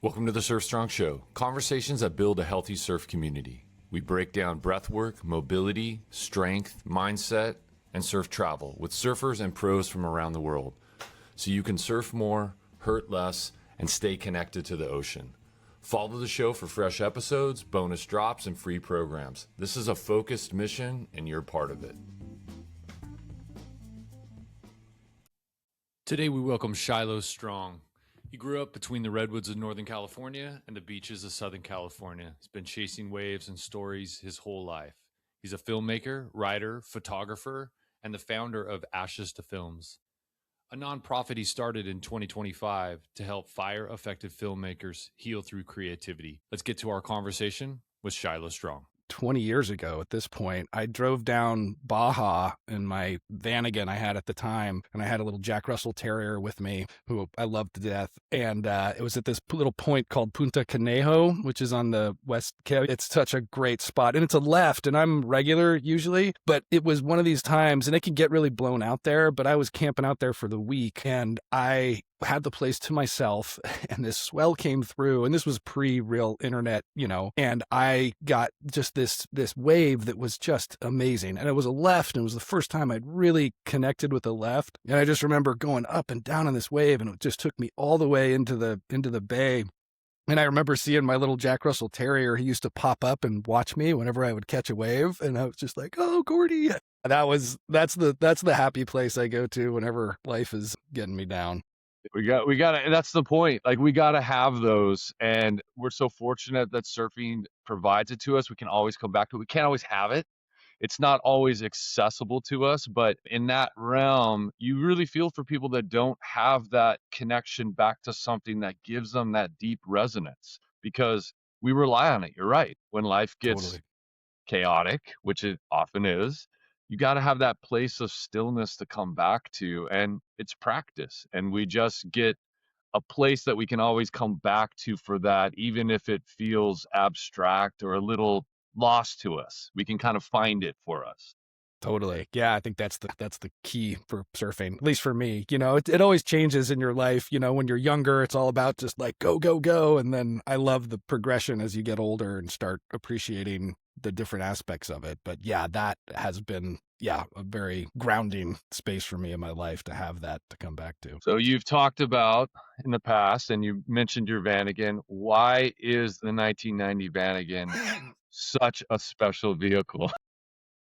Welcome to the Surf Strong Show, conversations that build a healthy surf community. We break down breathwork, mobility, strength, mindset, and surf travel with surfers and pros from around the world, so you can surf more, hurt less, and stay connected to the ocean. Follow the show for fresh episodes, bonus drops, and free programs. This is a focused mission, and you're part of it. Today we welcome Shiloh Strong. He grew up between the redwoods of Northern California and the beaches of Southern California. He's been chasing waves and stories his whole life. He's a filmmaker, writer, photographer, and the founder of Ashes to Films, a nonprofit he started in 2025 to help fire-affected filmmakers heal through creativity. Let's get to our conversation with Shiloh Strong. 20 years ago at this point, I drove down Baja in my Vanagon I had at the time, and I had a little Jack Russell Terrier with me who I loved to death. And it was at this little point called Punta Conejo, which is on the West Cape. It's such a great spot, and it's a left, and I'm regular usually, but it was one of these times, and it can get really blown out there, but I was camping out there for the week, and I had the place to myself, and this swell came through, and this was pre-real internet, and I got just this wave that was just amazing. And it was a left, and it was the first time I'd really connected with a left. And I just remember going up and down on this wave, and it just took me all the way into the bay. And I remember seeing my little Jack Russell Terrier. He used to pop up and watch me whenever I would catch a wave, and I was just like, "Oh, Gordy." That's the happy place I go to whenever life is getting me down. We got to, that's the point. Like, we got to have those. And we're so fortunate that surfing provides it to us. We can always come back to it. We can't always have it. It's not always accessible to us, but in that realm, you really feel for people that don't have that connection back to something that gives them that deep resonance, because we rely on it. You're right. When life gets Totally chaotic, which it often is, you got to have that place of stillness to come back to, and it's practice. And we just get a place that we can always come back to for that, even if it feels abstract or a little lost to us. We can kind of find it for us. Totally. Yeah, I think that's the key for surfing, at least for me. It always changes in your life. When you're younger, it's all about just like go, go, go. And then I love the progression as you get older and start appreciating the different aspects of it. But yeah, that has been, a very grounding space for me in my life to have that to come back to. So you've talked about in the past, and you mentioned your Vanagon. Why is the 1990 Vanagon such a special vehicle?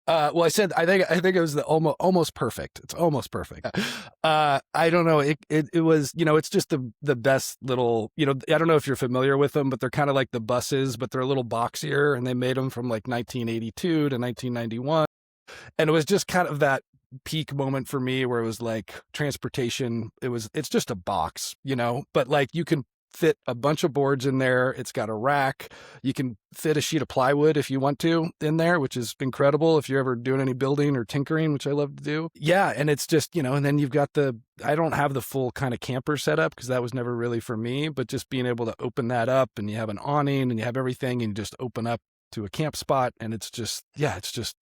Well, I think it was the almost perfect. It's almost perfect. I don't know. It was, it's just the best little, I don't know if you're familiar with them, but they're kind of like the buses, but they're a little boxier, and they made them from like 1982 to 1991. And it was just kind of that peak moment for me where it was like transportation. It's just a box, but like you can fit a bunch of boards in there. It's got a rack. You can fit a sheet of plywood if you want to in there, which is incredible if you're ever doing any building or tinkering, which I love to do. Yeah. And it's just, and then you've got I don't have the full kind of camper setup because that was never really for me, but just being able to open that up, and you have an awning and you have everything, and you just open up to a camp spot, and it's just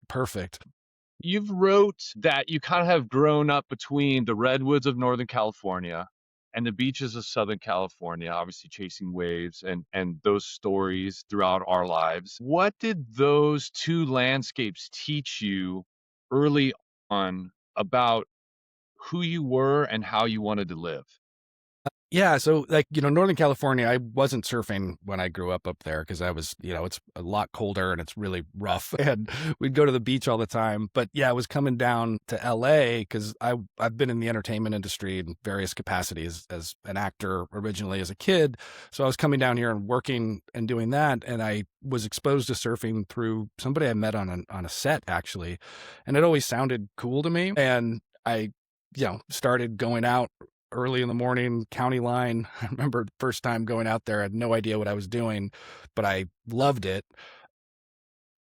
perfect. You've wrote that you kind of have grown up between the redwoods of Northern California and the beaches of Southern California, obviously chasing waves and those stories throughout our lives. What did those two landscapes teach you early on about who you were and how you wanted to live? Yeah. So like, Northern California, I wasn't surfing when I grew up there because I was, it's a lot colder and it's really rough, and we'd go to the beach all the time. But yeah, I was coming down to LA because I've been in the entertainment industry in various capacities as an actor originally as a kid. So I was coming down here and working and doing that. And I was exposed to surfing through somebody I met on a set actually. And it always sounded cool to me. And I, started going out early in the morning, county line. I remember the first time going out there, I had no idea what I was doing, but I loved it.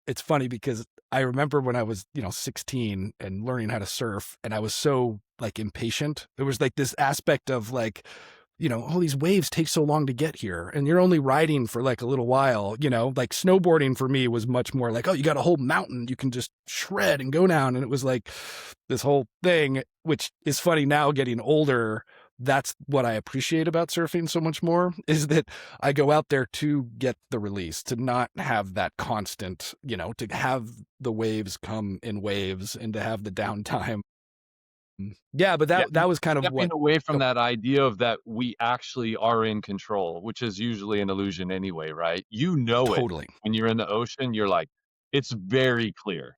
It's funny because I remember when I was, 16 and learning how to surf, and I was so like impatient. There was like this aspect of like, these waves take so long to get here, and you're only riding for like a little while, like snowboarding for me was much more like, oh, you got a whole mountain you can just shred and go down. And it was like this whole thing, which is funny now getting older, that's what I appreciate about surfing so much more, is that I go out there to get the release, to not have that constant, to have the waves come in waves and to have the downtime. Yeah, but Yeah, that was kind of stepping what. away from Oh, that idea of that we actually are in control, which is usually an illusion anyway, right? You know it. totally. When you're in the ocean, you're like, it's very clear.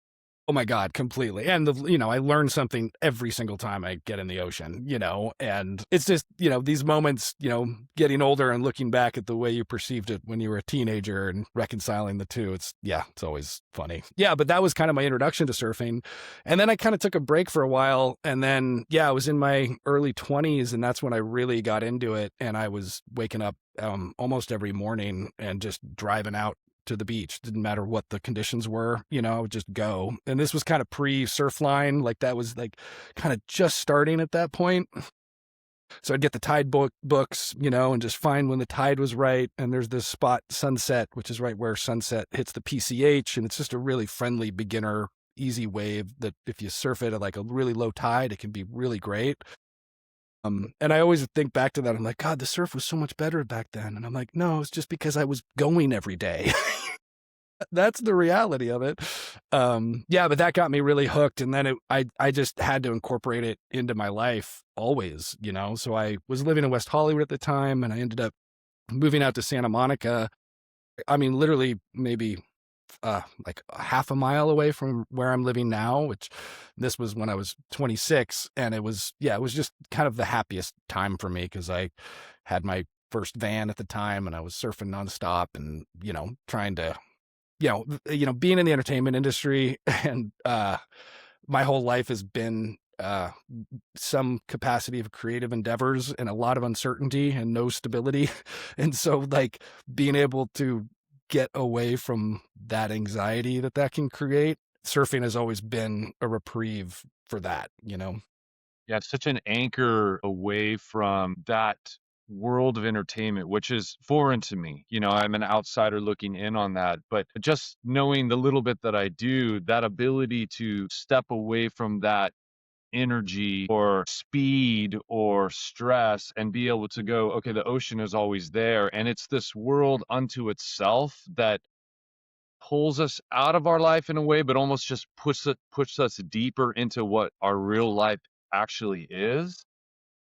Oh my God, completely. And I learn something every single time I get in the ocean, and it's just, these moments, getting older and looking back at the way you perceived it when you were a teenager and reconciling the two. It's always funny. Yeah, but that was kind of my introduction to surfing. And then I kind of took a break for a while. And then, I was in my early 20s, and that's when I really got into it. And I was waking up almost every morning and just driving out to the beach. Didn't matter what the conditions were, I would just go. And this was kind of pre-Surfline, like that was like kind of just starting at that point. So I'd get the tide books, and just find when the tide was right. And there's this spot, Sunset, which is right where sunset hits the PCH, and it's just a really friendly beginner, easy wave that if you surf it at like a really low tide, it can be really great. And I always think back to that. I'm like, God, the surf was so much better back then. And I'm like, no, it's just because I was going every day. That's the reality of it. But that got me really hooked. And then I just had to incorporate it into my life always, So I was living in West Hollywood at the time, and I ended up moving out to Santa Monica. I mean, literally maybe like half a mile away from where I'm living now, which this was when I was 26. And it was just kind of the happiest time for me, because I had my first van at the time, and I was surfing nonstop and, trying to, being in the entertainment industry, and my whole life has been some capacity of creative endeavors and a lot of uncertainty and no stability. And so like being able to get away from that anxiety that can create, surfing has always been a reprieve for that. Yeah, it's such an anchor away from that world of entertainment, which is foreign to me. I'm an outsider looking in on that, but just knowing the little bit that I do, that ability to step away from that energy or speed or stress and be able to go, okay, the ocean is always there. And it's this world unto itself that pulls us out of our life in a way, but almost just puts us deeper into what our real life actually is.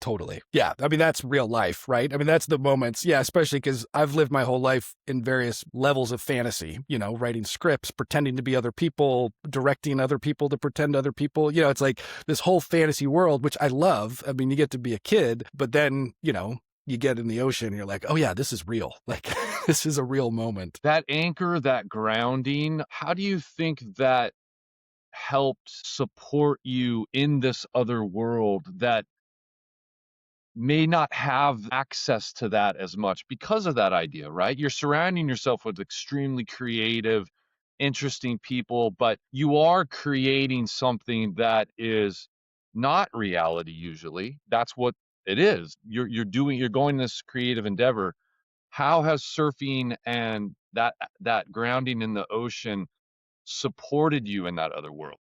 Totally. Yeah. I mean, that's real life, right? I mean, that's the moments. Yeah. Especially because I've lived my whole life in various levels of fantasy, writing scripts, pretending to be other people, directing other people to pretend other people. It's like this whole fantasy world, which I love. I mean, you get to be a kid, but then, you get in the ocean and you're like, oh yeah, this is real. Like this is a real moment. That anchor, that grounding, how do you think that helped support you in this other world that may not have access to that as much because of that idea, right? You're surrounding yourself with extremely creative, interesting people, but you are creating something that is not reality usually. That's what it is. You're going this creative endeavor. How has surfing and that grounding in the ocean supported you in that other world?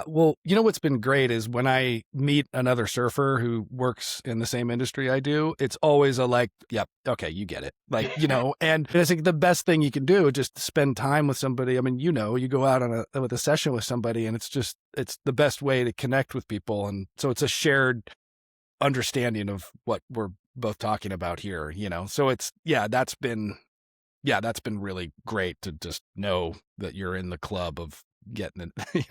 Well, what's been great is when I meet another surfer who works in the same industry I do, it's always a like, yep, okay, you get it. Like, and it's like the best thing you can do is just spend time with somebody. I mean, you go out with a session with somebody, and it's the best way to connect with people. And so it's a shared understanding of what we're both talking about here, So that's been really great to just know that you're in the club of getting it,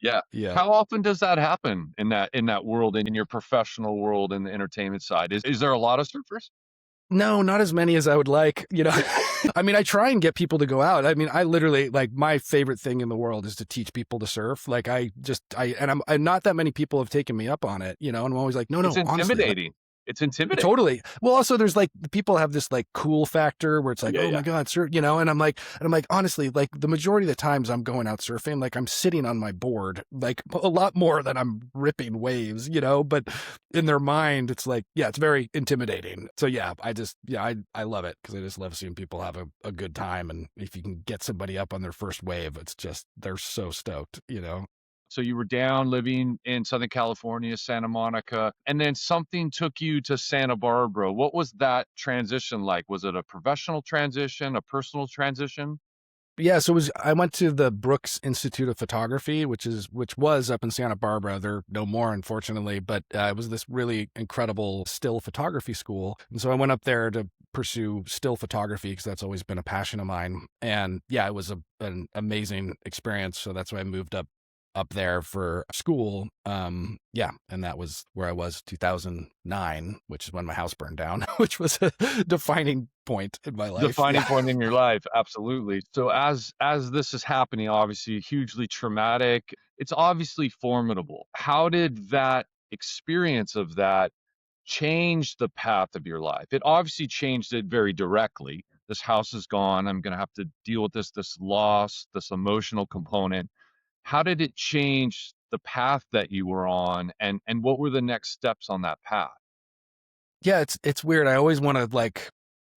Yeah. Yeah. How often does that happen in that world, in your professional world, in the entertainment side? Is there a lot of surfers? No, not as many as I would like, I mean, I try and get people to go out. I mean, I literally, like, my favorite thing in the world is to teach people to surf. Like, I'm not that many people have taken me up on it, and I'm always like, no, It's honestly, like, intimidating. It's intimidating. totally. Well, also there's like the people have this like cool factor where it's like, Yeah, oh yeah. my God, sir, and I'm like, honestly, like the majority of the times I'm going out surfing, like I'm sitting on my board, like a lot more than I'm ripping waves, but in their mind, it's like, yeah, it's very intimidating. So yeah, I love it because I just love seeing people have a good time. And if you can get somebody up on their first wave, it's just, they're so stoked, So you were down living in Southern California, Santa Monica, and then something took you to Santa Barbara. What was that transition like? Was it a professional transition, a personal transition? Yeah, so I went to the Brooks Institute of Photography, which was up in Santa Barbara. They're no more, unfortunately, but it was this really incredible still photography school. And so I went up there to pursue still photography because that's always been a passion of mine. And yeah, it was an amazing experience. So that's why I moved up there for school. Yeah, and that was where I was 2009, which is when my house burned down, which was a defining point in my life. Defining Yeah. point in your life, absolutely. So as this is happening, obviously hugely traumatic, it's obviously formidable. How did that experience of that change the path of your life? It obviously changed it very directly. This house is gone. I'm going to have to deal with this loss, this emotional component. How did it change the path that you were on, and what were the next steps on that path? Yeah, it's weird. I always want to like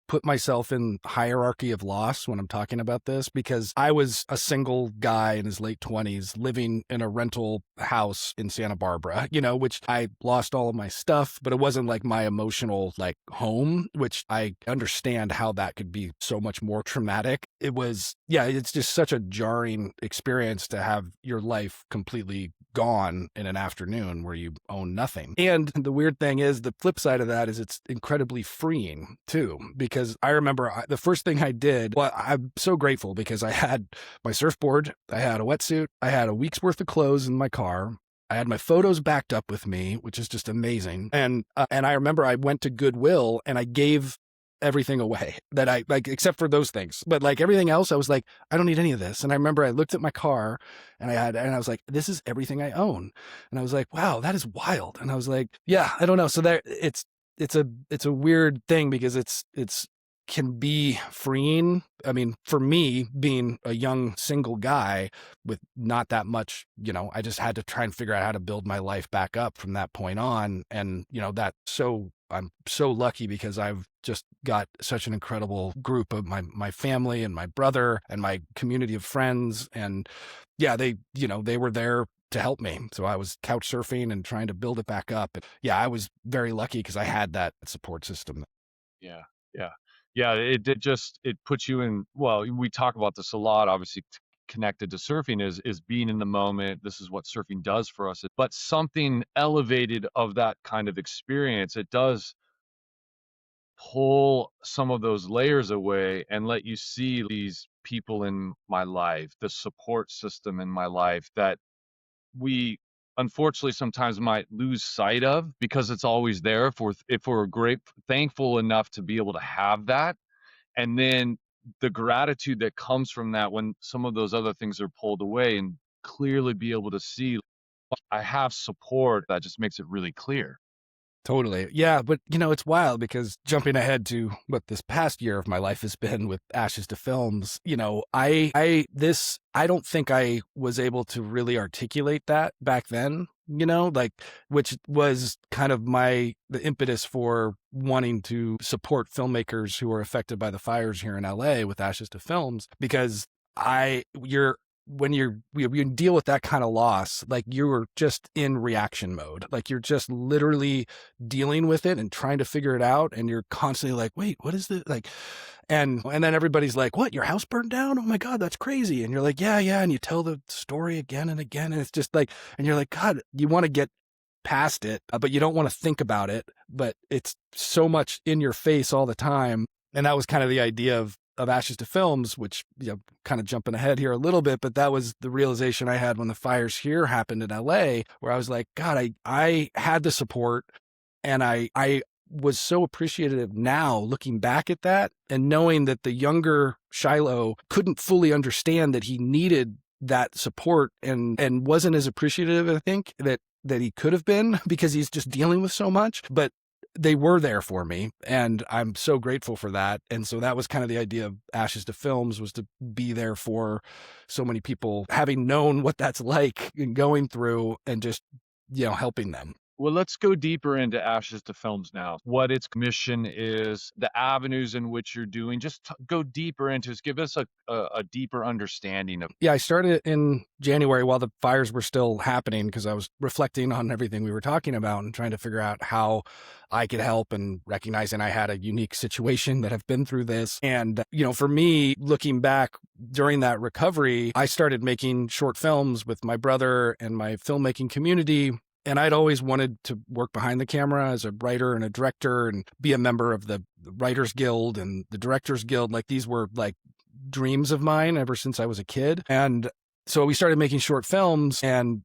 put myself in hierarchy of loss when I'm talking about this because I was a single guy in his late 20s living in a rental house in Santa Barbara, which I lost all of my stuff, but it wasn't like my emotional like home, which I understand how that could be so much more traumatic. It was, yeah, it's just such a jarring experience to have your life completely gone in an afternoon where you own nothing. And the weird thing is the flip side of that is it's incredibly freeing too, because I remember the first thing I did, well, I'm so grateful because I had my surfboard, I had a wetsuit, I had a week's worth of clothes in my car. I had my photos backed up with me, which is just amazing. And I remember I went to Goodwill and I gave everything away that I like, except for those things. But like everything else, I was like, I don't need any of this. And I remember I looked at my car and I was like, this is everything I own. And I was like, wow, that is wild. And I was like, yeah, I don't know. So there, it's a weird thing because it's can be freeing. I mean, for me, being a young single guy with not that much, I just had to try and figure out how to build my life back up from that point on. And, I'm so lucky because I've just got such an incredible group of my family and my brother and my community of friends. And yeah, they were there to help me. So I was couch surfing and trying to build it back up. And yeah, I was very lucky because I had that support system. Yeah, yeah. Yeah, it puts you in, well, we talk about this a lot, obviously connected to surfing is being in the moment. This is what surfing does for us. But something elevated of that kind of experience, it does pull some of those layers away and let you see these people in my life, the support system in my life that we unfortunately sometimes might lose sight of because it's always there if we're great thankful enough to be able to have that, and then the gratitude that comes from that when some of those other things are pulled away, and clearly be able to see I have support, that just makes it really clear. Totally. Yeah. But, it's wild because jumping ahead to what this past year of my life has been with Ashes to Films, I don't think I was able to really articulate that back then, like, which was kind of the impetus for wanting to support filmmakers who were affected by the fires here in LA with Ashes to Films, because when you deal with that kind of loss, like you're just in reaction mode, like you're just literally dealing with it and trying to figure it out. And you're constantly like, wait, what is this? Like, and then everybody's like, what, your house burned down? Oh my God, that's crazy. And you're like, yeah. And you tell the story again and again. And it's just like, and you're like, God, you want to get past it, but you don't want to think about it, but it's so much in your face all the time. And that was kind of the idea of Ashes to Films, which, kind of jumping ahead here a little bit, but that was the realization I had when the fires here happened in LA, where I was like, God, I had the support, and I was so appreciative now looking back at that and knowing that the younger Shiloh couldn't fully understand that he needed that support and wasn't as appreciative, I think, that he could have been because he's just dealing with so much. But they were there for me, and I'm so grateful for that. And so that was kind of the idea of Ashes to Films, was to be there for so many people, having known what that's like and going through, and just, helping them. Well, let's go deeper into Ashes to Films now. What its mission is, the avenues in which you're doing. Just go deeper into it. Give us a deeper understanding of. Yeah, I started in January while the fires were still happening because I was reflecting on everything we were talking about and trying to figure out how I could help, and recognizing I had a unique situation that I've been through this. And, for me, looking back during that recovery, I started making short films with my brother and my filmmaking community. And I'd always wanted to work behind the camera as a writer and a director and be a member of the Writers Guild and the Directors Guild. Like, these were like dreams of mine ever since I was a kid. And so we started making short films, and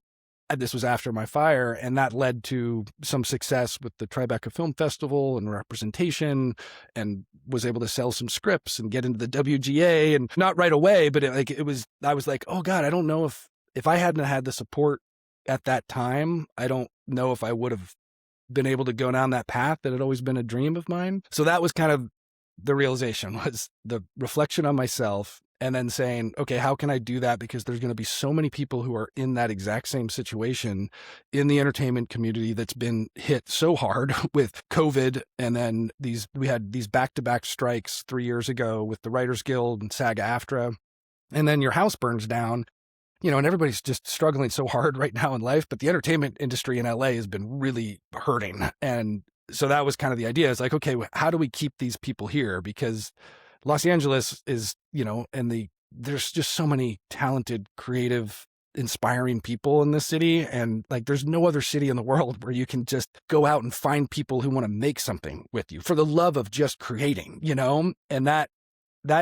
this was after my fire, and that led to some success with the Tribeca Film Festival and representation, and was able to sell some scripts and get into the WGA, and not right away, but I was like, oh God, I don't know if I hadn't had the support at that time, I don't know if I would have been able to go down that path that had always been a dream of mine. So that was kind of the realization, was the reflection on myself, and then saying, okay, how can I do that? Because there's going to be so many people who are in that exact same situation in the entertainment community that's been hit so hard with COVID. And then we had these back-to-back strikes 3 years ago with the Writers Guild and SAG-AFTRA. And then your house burns down. And everybody's just struggling so hard right now in life, but the entertainment industry in LA has been really hurting. And so that was kind of the idea. It's like, okay, how do we keep these people here? Because Los Angeles is, there's just so many talented, creative, inspiring people in this city. And like, there's no other city in the world where you can just go out and find people who want to make something with you for the love of just creating, and that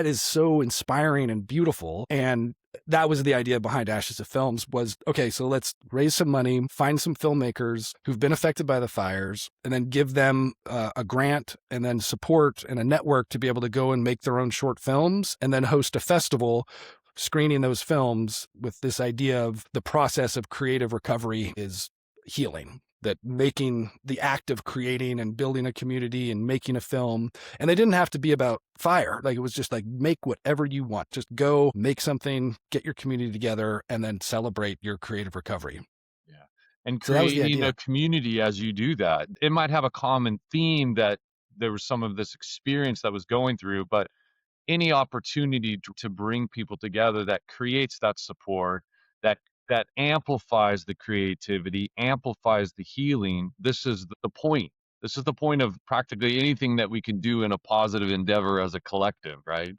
is so inspiring and beautiful. And that was the idea behind Ashes of Films, was, okay, so let's raise some money, find some filmmakers who've been affected by the fires, and then give them a grant and then support and a network to be able to go and make their own short films, and then host a festival screening those films, with this idea of the process of creative recovery is healing. That making the act of creating and building a community and making a film, and they didn't have to be about fire. Like, it was just like, make whatever you want. Just go make something, get your community together, and then celebrate your creative recovery. Yeah. And So that was the creating idea. a community as you do that. It might have a common theme that there was some of this experience that was going through, but any opportunity to bring people together that creates that support, that amplifies the creativity, amplifies the healing. This is the point. This is the point of practically anything that we can do in a positive endeavor as a collective, right?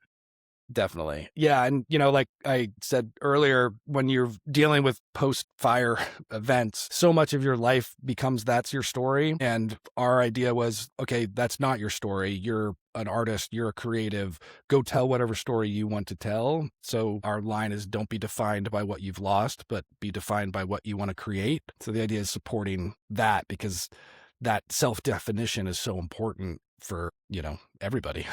Definitely. Yeah. And, like I said earlier, when you're dealing with post-fire events, so much of your life becomes that's your story. And our idea was, okay, that's not your story. You're an artist, you're a creative, go tell whatever story you want to tell. So our line is, don't be defined by what you've lost, but be defined by what you want to create. So the idea is supporting that, because that self-definition is so important for, everybody.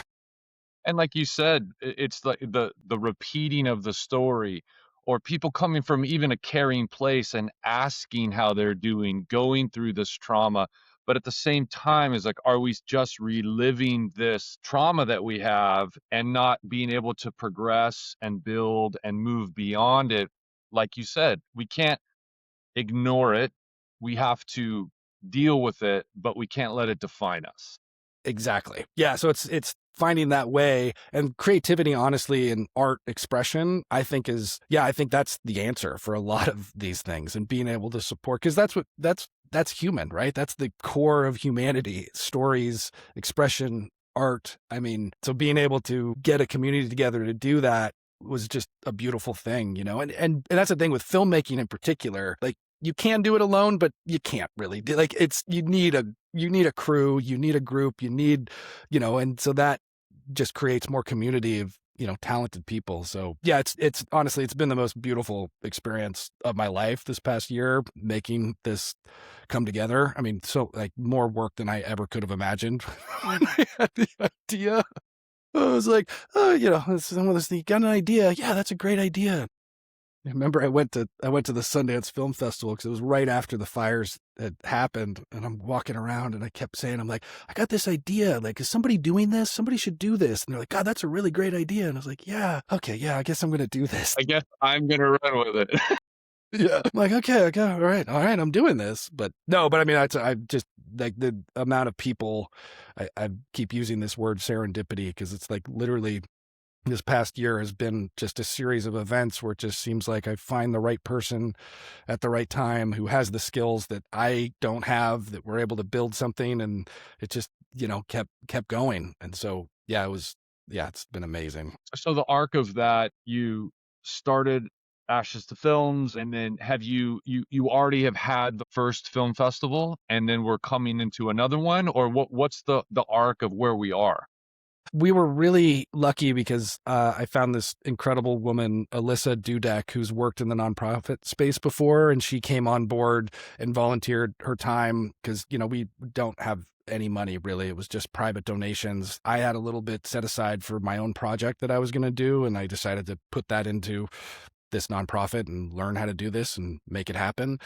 And like you said, it's like the repeating of the story, or people coming from even a caring place and asking how they're doing, going through this trauma. But at the same time, is like, are we just reliving this trauma that we have and not being able to progress and build and move beyond it? Like you said, we can't ignore it. We have to deal with it, but we can't let it define us. Exactly. Yeah. So it's finding that way, and creativity, honestly, and art expression, I think that's the answer for a lot of these things, and being able to support, because that's human, right? That's the core of humanity: stories, expression, art. I mean, so being able to get a community together to do that was just a beautiful thing, and that's the thing with filmmaking in particular. Like, you can do it alone, but you can't really do, like, you need a crew, you need a group, you need, and so that just creates more community of, talented people. So yeah, it's honestly, it's been the most beautiful experience of my life this past year, making this come together. I mean, so like more work than I ever could have imagined when I had the idea. I was like, oh, some of this, you got an idea? Yeah, that's a great idea. I remember I went to the Sundance Film Festival because it was right after the fires had happened, and I'm walking around and I kept saying, I'm like, I got this idea. Like, is somebody doing this? Somebody should do this. And they're like, God, that's a really great idea. And I was like, yeah, okay, yeah, I guess I'm going to do this. I guess I'm going to run with it. Yeah. I'm like, okay, all right, I'm doing this. But no, but I mean, I just like the amount of people, I keep using this word serendipity because it's like literally this past year has been just a series of events where it just seems like I find the right person at the right time who has the skills that I don't have, that we're able to build something. And it just, kept going. And so, it's been amazing. So the arc of that, you started Ashes to Films, and then have you already have had the first film festival, and then we're coming into another one, or what's the arc of where we are? We were really lucky because I found this incredible woman, Alyssa Dudek, who's worked in the nonprofit space before, and she came on board and volunteered her time because, we don't have any money really. It was just private donations. I had a little bit set aside for my own project that I was going to do, and I decided to put that into this nonprofit and learn how to do this and make it happen.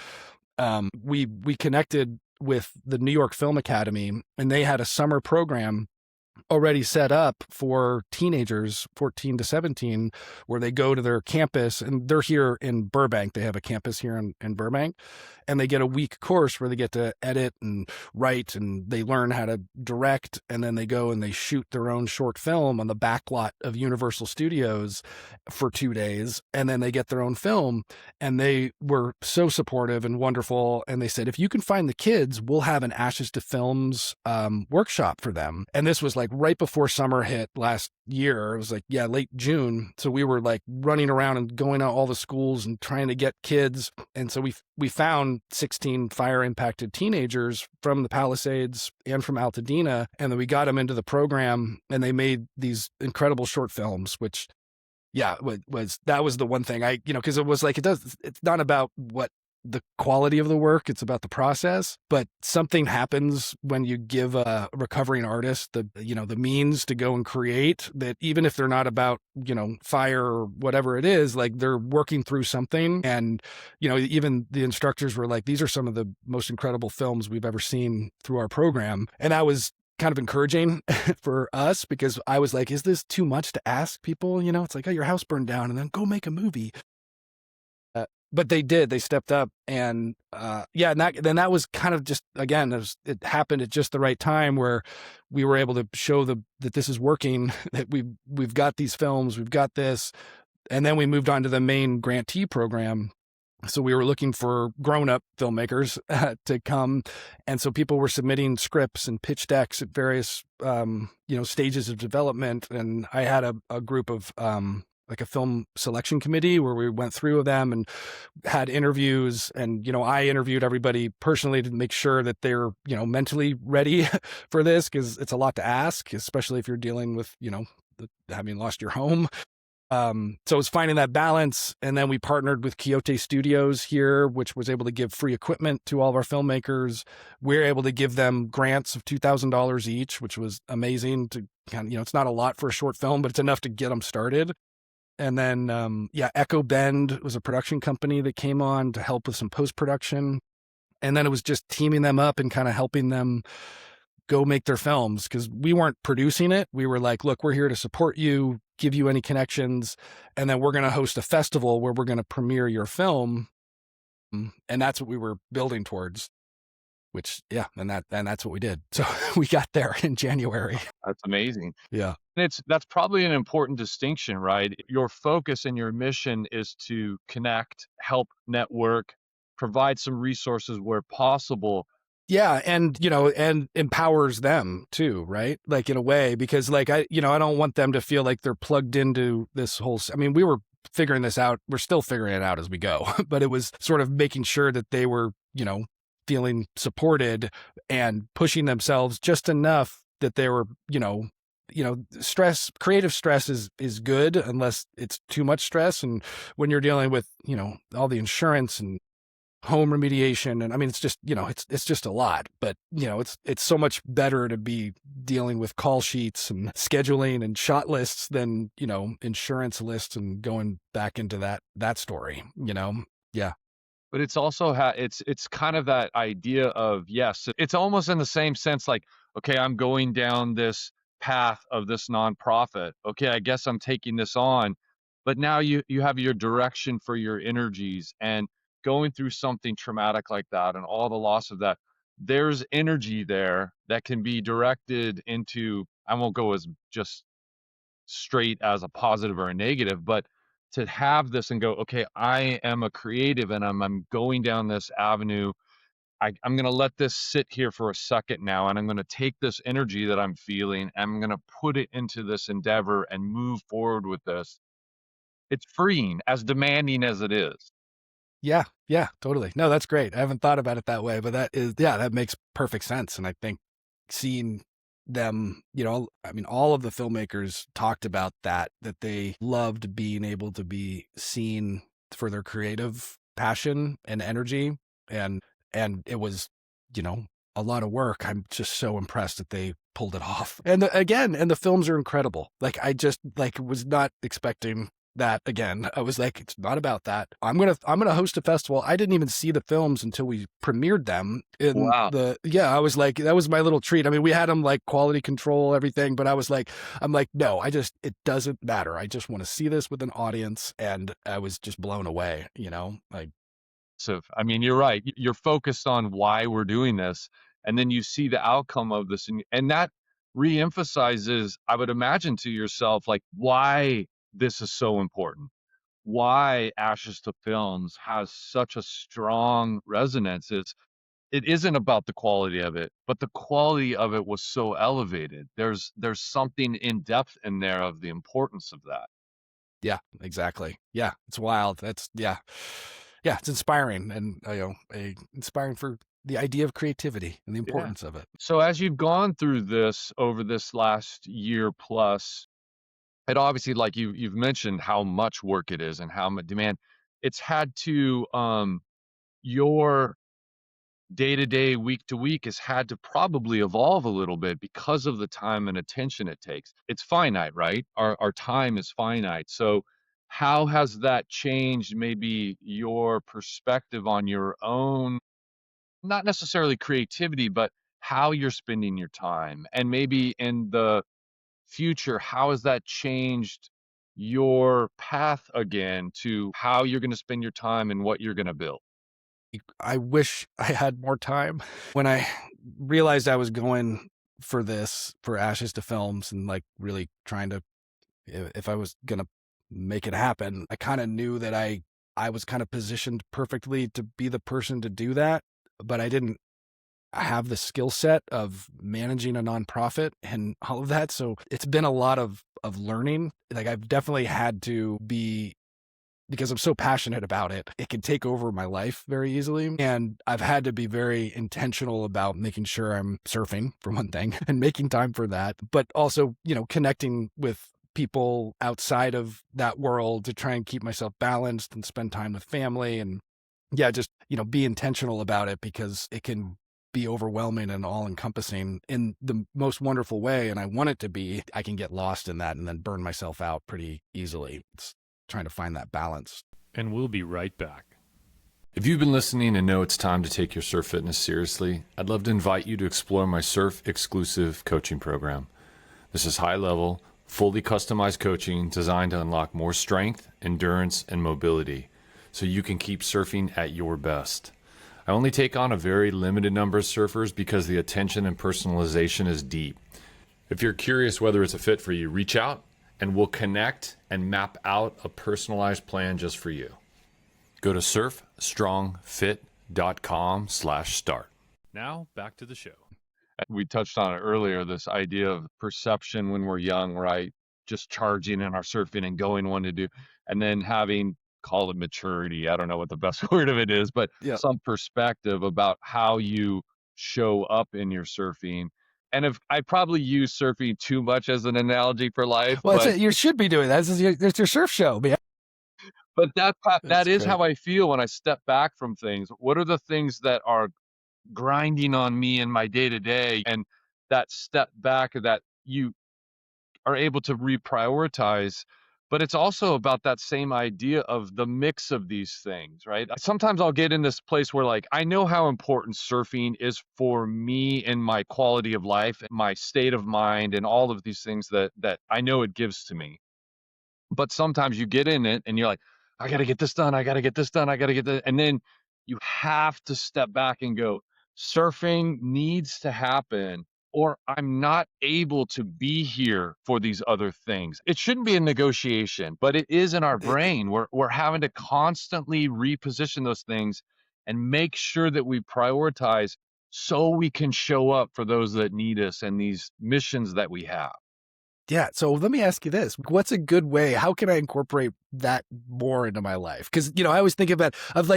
We connected with the New York Film Academy, and they had a summer program already set up for teenagers 14 to 17 where they go to their campus, and they're here in Burbank. They have a campus here in Burbank, and they get a week course where they get to edit and write, and they learn how to direct, and then they go and they shoot their own short film on the back lot of Universal Studios for 2 days, and then they get their own film. And they were so supportive and wonderful, and they said, if you can find the kids, we'll have an Ashes to Films workshop for them. And this was like right before summer hit last year. It was like, late June. So we were like running around and going out all the schools and trying to get kids. And so we found 16 fire impacted teenagers from the Palisades and from Altadena. And then we got them into the program, and they made these incredible short films, which that was the one thing because it was like, it's not about what the quality of the work, it's about the process. But something happens when you give a recovering artist the means to go and create, that even if they're not about fire or whatever it is, like they're working through something. And even the instructors were like, these are some of the most incredible films we've ever seen through our program. And that was kind of encouraging for us, because I was like, is this too much to ask people? It's like, oh, your house burned down and then go make a movie. But they stepped up, and and that was kind of just, again, it happened at just the right time where we were able to show that this is working, that we've got these films, we've got this. And then we moved on to the main grantee program. So we were looking for grown-up filmmakers to come. And so people were submitting scripts and pitch decks at various, stages of development. And I had a group of, like a film selection committee where we went through them and had interviews. And, I interviewed everybody personally to make sure that they're, mentally ready for this, because it's a lot to ask, especially if you're dealing with, having lost your home. So it's finding that balance. And then we partnered with Quixote Studios here, which was able to give free equipment to all of our filmmakers. We're able to give them grants of $2,000 each, which was amazing to kind of, it's not a lot for a short film, but it's enough to get them started. And then, Echo Bend was a production company that came on to help with some post-production. And then it was just teaming them up and kind of helping them go make their films, because we weren't producing it. We were like, look, we're here to support you, give you any connections, and then we're going to host a festival where we're going to premiere your film. And that's what we were building towards, which, and that's what we did. So we got there in January. That's amazing. Yeah. And that's probably an important distinction, right? Your focus and your mission is to connect, help network, provide some resources where possible. Yeah. And, and empowers them too, right? Like in a way, because like, I don't want them to feel like they're plugged into this whole, we were figuring this out. We're still figuring it out as we go, but it was sort of making sure that they were, feeling supported and pushing themselves just enough that they were, creative stress is good unless it's too much stress. And when you're dealing with, all the insurance and home remediation, and it's just, it's just a lot. But, it's so much better to be dealing with call sheets and scheduling and shot lists than, insurance lists and going back into that story, Yeah. But it's also it's kind of that idea of, yes, it's almost in the same sense, like, okay, I'm going down this path of this nonprofit. Okay, I guess I'm taking this on, but now you have your direction for your energies. And going through something traumatic like that and all the loss of that, there's energy there that can be directed into, I won't go as just straight as a positive or a negative, but to have this and go, okay, I am a creative and I'm going down this avenue. I'm going to let this sit here for a second now, and I'm going to take this energy that I'm feeling, and I'm going to put it into this endeavor and move forward with this. It's freeing, as demanding as it is. Yeah, yeah, totally. No, that's great. I haven't thought about it that way, but that makes perfect sense. And I think seeing them, I mean, all of the filmmakers talked about that they loved being able to be seen for their creative passion and energy. And it was, a lot of work. I'm just so impressed that they pulled it off. And the films are incredible. Like, I just was not expecting that again. I was like, it's not about that. I'm gonna host a festival. I didn't even see the films until we premiered them in Wow. I was like, that was my little treat. I mean, we had them like quality control, everything, but I'm like, no, it doesn't matter. I just want to see this with an audience. And I was just blown away, like. So, I mean, you're right. You're focused on why we're doing this, and then you see the outcome of this, and that reemphasizes, I would imagine, to yourself, like, why this is so important, why Ashes to Films has such a strong resonance. It isn't about the quality of it, but the quality of it was so elevated. There's something in depth in there of the importance of that. Yeah, exactly. Yeah, it's wild. Yeah, it's inspiring, and inspiring for the idea of creativity and the Yeah. importance of it. So as you've gone through this over this last year plus, it obviously, like you've mentioned how much work it is and how much demand it's had to, your day to day, week to week has had to probably evolve a little bit because of the time and attention it takes. It's finite, right? Our time is finite. So how has that changed maybe your perspective on your own, not necessarily creativity, but how you're spending your time? And maybe in the future, how has that changed your path again to how you're going to spend your time and what you're going to build? I wish I had more time. When I realized I was going for Ashes to Films and like really trying to, if I was gonna make it happen, I kind of knew that I was kind of positioned perfectly to be the person to do that, but I didn't have the skill set of managing a nonprofit and all of that. So it's been a lot of learning. Like, I've definitely had to be, because I'm so passionate about it, it can take over my life very easily. And I've had to be very intentional about making sure I'm surfing, for one thing, and making time for that, but also, connecting with people outside of that world to try and keep myself balanced and spend time with family. And yeah, just, be intentional about it, because it can be overwhelming and all encompassing in the most wonderful way. And I want it to be. I can get lost in that and then burn myself out pretty easily. It's trying to find that balance. And we'll be right back. If you've been listening and know it's time to take your surf fitness seriously, I'd love to invite you to explore my surf exclusive coaching program. This is high level, fully customized coaching designed to unlock more strength, endurance, and mobility so you can keep surfing at your best. I only take on a very limited number of surfers because the attention and personalization is deep. If you're curious whether it's a fit for you, reach out and we'll connect and map out a personalized plan just for you. Go to surfstrongfit.com/start. Now back to the show. We touched on it earlier, this idea of perception when we're young, right? Just charging in our surfing and going one to do, and then having, call it maturity. I don't know what the best word of it is, but some perspective about how you show up in your surfing. And if I probably use surfing too much as an analogy for life, Well, but you should be doing that. It's your surf show, man. But that is how I feel when I step back from things. What are the things that are grinding on me in my day to day? And that step back, that you are able to reprioritize. But it's also about that same idea of the mix of these things, right? Sometimes I'll get in this place where, like, I know how important surfing is for me and my quality of life, my state of mind, and all of these things that I know it gives to me. But sometimes you get in it and you're like, I got to get this done. I got to get this done. I got to get this. And then you have to step back and go, surfing needs to happen, or I'm not able to be here for these other things. It shouldn't be a negotiation, but it is in our brain. We're having to constantly reposition those things and make sure that we prioritize so we can show up for those that need us and these missions that we have. Yeah. So let me ask you this. What's a good way? How can I incorporate that more into my life? Because, I always think of like,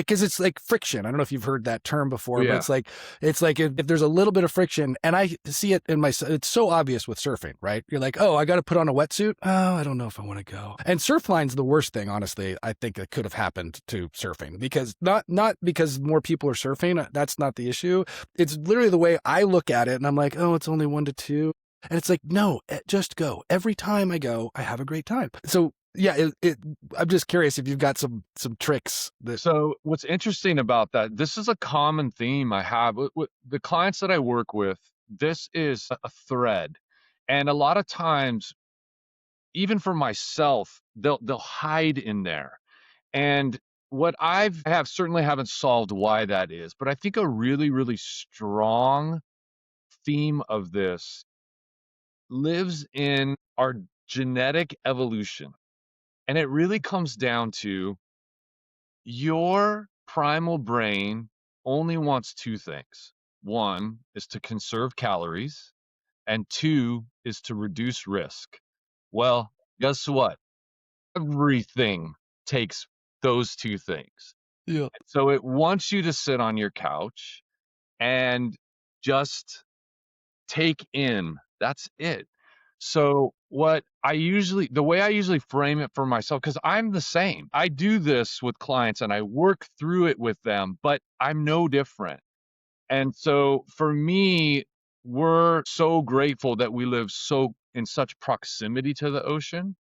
because it's like friction. I don't know if you've heard that term before, but it's like if there's a little bit of friction, and I see it in it's so obvious with surfing, right? You're like, oh, I got to put on a wetsuit. Oh, I don't know if I want to go. And surfline's the worst thing, honestly, I think that could have happened to surfing, because not because more people are surfing. That's not the issue. It's literally the way I look at it. And I'm like, oh, it's only 1 to 2. And it's like, no, just go. Every time I go, I have a great time. So yeah, I'm just curious if you've got some tricks. So what's interesting about that, this is a common theme I have with the clients that I work with. This is a thread. And a lot of times, even for myself, they'll hide in there. And what I have certainly haven't solved why that is, but I think a really, really strong theme of this lives in our genetic evolution. And it really comes down to your primal brain only wants 2 things. 1 is to conserve calories, and 2 is to reduce risk. Well, guess what? Everything takes those 2 things. Yeah. So it wants you to sit on your couch and just take in. That's it. So the way I usually frame it for myself, because I'm the same. I do this with clients and I work through it with them, but I'm no different. And so for me, we're so grateful that we live in such proximity to the ocean.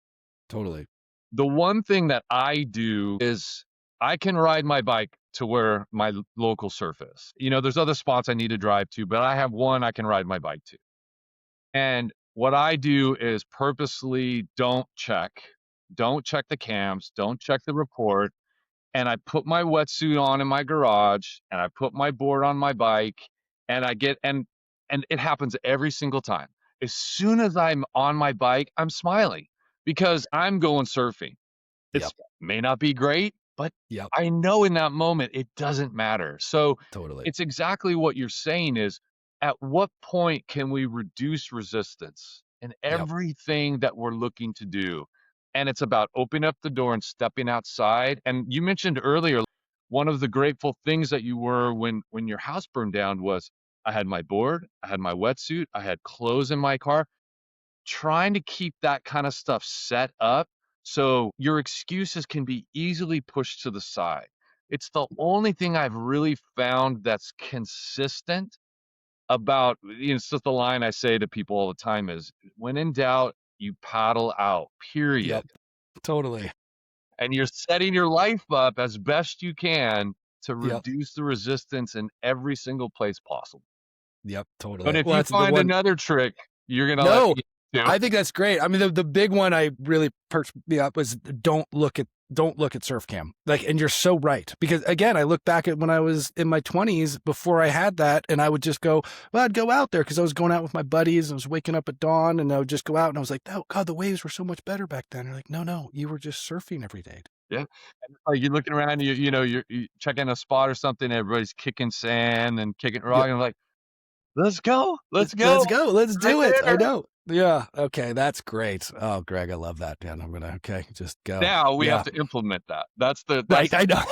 Totally. The one thing that I do is I can ride my bike to where my local surf is. There's other spots I need to drive to, but I have one I can ride my bike to. And what I do is purposely don't check the cams, don't check the report. And I put my wetsuit on in my garage, and I put my board on my bike, and and it happens every single time. As soon as I'm on my bike, I'm smiling because I'm going surfing. It may not be great, but I know in that moment it doesn't matter. So Totally. it's exactly what you're saying is, at what point can we reduce resistance in everything that we're looking to do? And it's about opening up the door and stepping outside. And you mentioned earlier, one of the grateful things that you were when your house burned down was, I had my board, I had my wetsuit, I had clothes in my car, trying to keep that kind of stuff set up so your excuses can be easily pushed to the side. It's the only thing I've really found that's consistent about, it's just the line I say to people all the time is, when in doubt, you paddle out, period. Yep. Totally. And you're setting your life up as best you can to reduce the resistance in every single place possible. Yep, totally. But if you find another trick, you're going to No, I think that's great. I mean, the big one I really perked me up was don't look at surf cam. And you're so right. Because again, I look back at when I was in my 20s before I had that, and I would just go, well, I'd go out there because I was going out with my buddies. I was waking up at dawn, and I would just go out, and I was like, oh God, the waves were so much better back then. And you're like, no, you were just surfing every day. Yeah. And like you're looking around, you're checking a spot or something, everybody's kicking sand and kicking rock, and I'm like, let's go. Let's do it. I know. Yeah. Okay. That's great. Oh, Greg, I love that. Man, I'm going to, just go. Now we have to implement that. That's right. I know.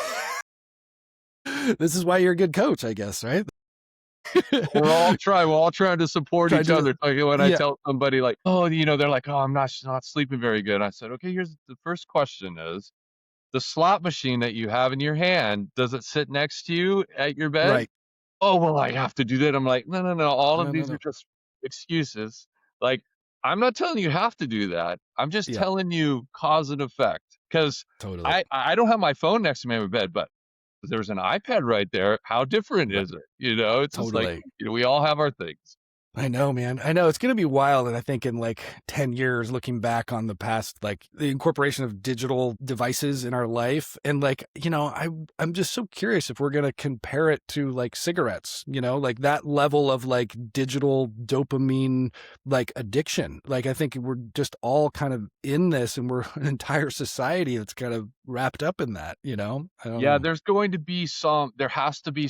This is why you're a good coach, I guess, right? We're all trying to support each other. Like when I tell somebody like, oh, they're like, oh, I'm not sleeping very good. I said, okay, here's the first question is, the slot machine that you have in your hand, does it sit next to you at your bed? Right. Oh, well, I have to do that. I'm like, no. All of these are just excuses. Like, I'm not telling you have to do that. I'm just telling you cause and effect. Because I don't have my phone next to me in my bed, but there's an iPad right there. How different is it? It's just like, we all have our things. I know, man. I know it's going to be wild. And I think in like 10 years, looking back on the past, like the incorporation of digital devices in our life. And like, I'm just so curious if we're going to compare it to like cigarettes, like that level of like digital dopamine, like addiction. Like, I think we're just all kind of in this, and we're an entire society that's kind of wrapped up in that, I don't Yeah, know. there's going to be there has to be